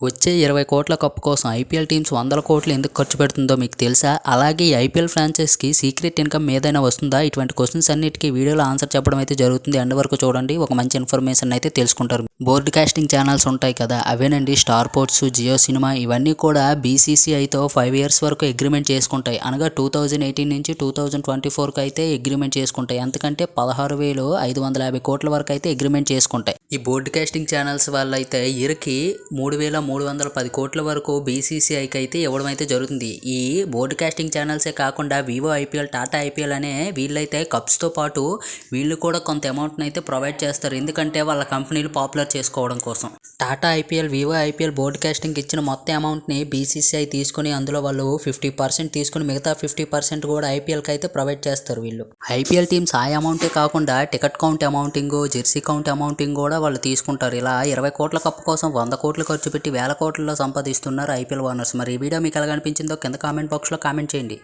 వచ్చే 20 కోట్ల కప్ కోసం ఐపీఎల్ టీమ్స్ వందల కోట్లు ఎందుకు ఖర్చు పెడుతుందో మీకు తెలుసా? అలాగే ఈ ఐపీఎల్ ఫ్రాంచైజ్కి సీక్రెట్ ఇన్కమ్ ఏదైనా వస్తుందా? ఇటువంటి క్వశ్చన్స్ అన్నిటికీ వీడియోలో ఆన్సర్ చెప్పడం అయితే జరుగుతుంది. ఎండ్ వరకు చూడండి, ఒక మంచి ఇన్ఫర్మేషన్ అయితే తెలుసుకుంటారు. బ్రాడ్కాస్టింగ్ ఛానల్స్ ఉంటాయి కదా, అవేనండి స్టార్ స్పోర్ట్స్, జియో సినిమా ఇవన్నీ కూడా బీసీసీఐతో 5 years వరకు అగ్రిమెంట్ చేసుకుంటాయి. అనగా 2018 నుంచి 2024 అయితే అగ్రిమెంట్ చేసుకుంటాయి. ఎందుకంటే 16,550 కోట్ల వరకు అయితే అగ్రిమెంట్ చేసుకుంటాయి. ఈ బ్రాడ్కాస్టింగ్ ఛానల్స్ వాళ్ళైతే ఇయర్కి 3,310 కోట్ల వరకు బీసీసీఐకి అయితే ఇవ్వడం అయితే జరుగుతుంది. ఈ బ్రాడ్కాస్టింగ్ ఛానల్సే కాకుండా వివో ఐపీఎల్, టాటా ఐపీఎల్ అనే వీళ్ళైతే కప్స్తో పాటు వీళ్ళు కూడా కొంత అమౌంట్ని అయితే ప్రొవైడ్ చేస్తారు. ఎందుకంటే వాళ్ళ కంపెనీలు పాపులర్ చేసుకోవడం కోసం. Tata IPL, Vivo IPL broadcasting ఇచ్చిన మొత్తం అమౌంట్ని బీసీసీఐ తీసుకుని అందులో వాళ్ళు 50% తీసుకుని మిగతా 50% కూడా ఐపీఎల్కి అయితే ప్రొవైడ్ చేస్తారు. వీళ్ళు ఐపీఎల్ టీమ్స్ ఆ అమౌంటే కాకుండా ticket count amounting, Jersey count amounting కూడా వాళ్ళు తీసుకుంటారు. ఇలా 20 కోట్ల కప్పు కోసం 100 కోట్లు ఖర్చు పెట్టి వేల కోట్లలో సంపాదిస్తున్నారు ఐపీఎల్ ఓనర్స్. మరి ఈ వీడియో మీకు ఎలా అనిపించిందో కింద కామెంట్ బాక్స్లో కామెంట్ చేయండి.